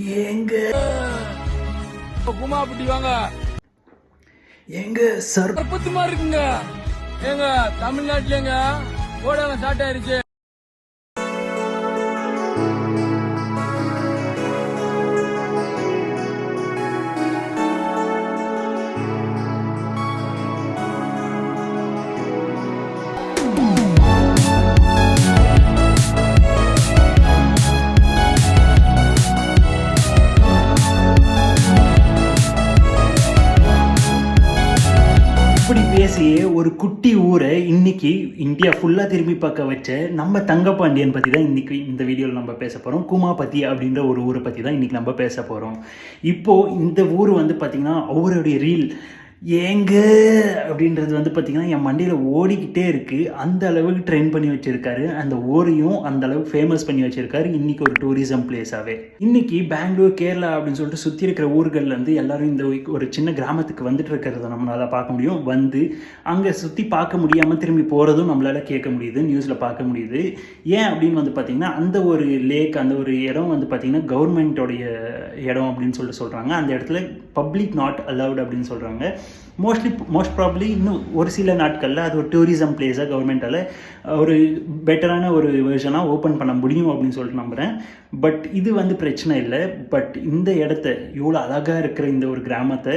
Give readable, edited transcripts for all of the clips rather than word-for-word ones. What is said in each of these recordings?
எங்க குமா அப்படி வாங்க எங்க சர்பத்து மாதிரி இருக்குங்க. ஏங்க தமிழ்நாட்டுலங்க ஓடாங்க ஸ்டார்ட் ஆயிருச்சு. இப்படி பேசியே ஒரு குட்டி ஊரை இன்னைக்கு இந்தியா ஃபுல்லாக திரும்பி பார்க்க வச்ச நம்ம தங்கப்பாண்டியன் பற்றி தான் இன்னைக்கு இந்த வீடியோவில் நம்ம பேச போகிறோம். குமாபதி அப்படின்ற ஒரு ஊரை பற்றி தான் இன்னைக்கு நம்ம பேச போகிறோம். இப்போது இந்த ஊர் வந்து பார்த்திங்கன்னா அவருடைய ரீல் ஏங்க அப்படின்றது வந்து பார்த்திங்கன்னா என் மண்டியில் ஓடிக்கிட்டே இருக்குது. அந்த அளவுக்கு ட்ரெயின் பண்ணி வச்சுருக்காரு. அந்த ஊரையும் அந்த அளவுக்கு ஃபேமஸ் பண்ணி வச்சுருக்காரு. இன்றைக்கி ஒரு டூரிசம் பிளேஸாகவே. இன்றைக்கி பெங்களூர், கேரளா அப்படின்னு சொல்லிட்டு சுற்றி இருக்கிற ஊர்கள்லேருந்து எல்லோரும் இந்த ஒரு சின்ன கிராமத்துக்கு வந்துட்டு இருக்கிறத நம்மளால் பார்க்க முடியும். வந்து அங்கே சுற்றி பார்க்க முடியாமல் திரும்பி போகிறதும் நம்மளால் கேட்க முடியுது, நியூஸில் பார்க்க முடியுது. ஏன் அப்படின்னு வந்து பார்த்திங்கன்னா அந்த ஒரு லேக், அந்த ஒரு இடம் வந்து பார்த்திங்கன்னா கவர்மெண்ட்டோடைய இடம் அப்படின்னு சொல்லிட்டு சொல்கிறாங்க. அந்த இடத்துல பப்ளிக் நாட் அலவுட் அப்படின்னு சொல்கிறாங்க. மோஸ்ட் ப்ராப்ளி இன்னும் ஒரு சில நாட்களில் அது ஒரு டூரிசம் பிளேஸாக கவர்மெண்ட்டால் ஒரு பெட்டரான ஒரு வெர்ஷனாக ஓப்பன் பண்ண முடியும் அப்படின்னு சொல்லிட்டு நம்புகிறேன். பட் இது வந்து பிரச்சனை இல்லை. பட் இந்த இடத்த இவ்வளோ அழகாக இருக்கிற இந்த ஒரு கிராமத்தை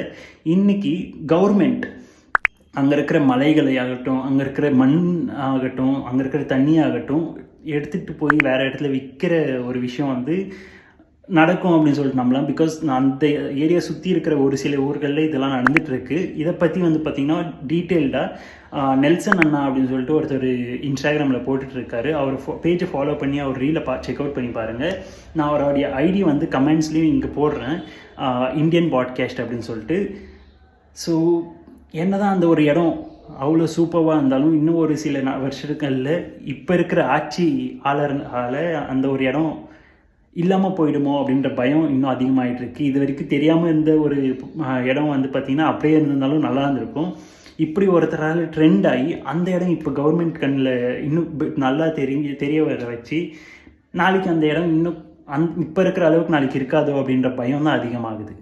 இன்றைக்கி கவர்மெண்ட் அங்கே இருக்கிற மலைகளை ஆகட்டும், அங்கே இருக்கிற மண் ஆகட்டும், அங்கே இருக்கிற தண்ணி ஆகட்டும் எடுத்துகிட்டு போய் வேறு இடத்துல விற்கிற ஒரு விஷயம் வந்து நடக்கும் அப்படின்னு சொல்லிட்டு நம்பலாம். பிகாஸ் அந்த ஏரியா சுற்றி இருக்கிற ஒரு சில ஊர்களில் இதெல்லாம் நடந்துகிட்ருக்கு. இதை பற்றி வந்து பார்த்திங்கன்னா டீட்டெயில்டாக நெல்சன் அண்ணா அப்படின்னு சொல்லிட்டு ஒருத்தர் இன்ஸ்டாகிராமில் போட்டுட்ருக்காரு. அவர் பேஜை ஃபாலோ பண்ணி அவர் ரீலை செக் அவுட் பண்ணி பாருங்கள். நான் அவருடைய ஐடி வந்து கமெண்ட்ஸ்லேயும் இங்கே போடுறேன், இந்தியன் பாட்காஸ்ட் அப்படின்னு சொல்லிட்டு. ஸோ என்ன தான் அந்த ஒரு இடம் அவ்வளோ சூப்பராக இருந்தாலும் இன்னும் ஒரு சில வருஷங்களில் இப்போ இருக்கிற ஆட்சி ஆளர்னால அந்த ஒரு இடம் இல்லாமல் போயிடுமோ அப்படின்ற பயம் இன்னும் அதிகமாகிட்டு இருக்குது. இது வரைக்கும் தெரியாமல் இருந்த ஒரு இடம் வந்து பார்த்திங்கன்னா அப்படியே இருந்திருந்தாலும் நல்லா இருந்திருக்கும். இப்படி ஒருத்தரால் ட்ரெண்ட் ஆகி அந்த இடம் இப்போ கவர்மெண்ட் கண்ணில் இன்னும் நல்லா தெரிய வர வச்சு நாளைக்கு அந்த இடம் இன்னும் இப்போ இருக்கிற அளவுக்கு நாளைக்கு இருக்காதோ அப்படின்ற பயம் தான் அதிகமாகுது.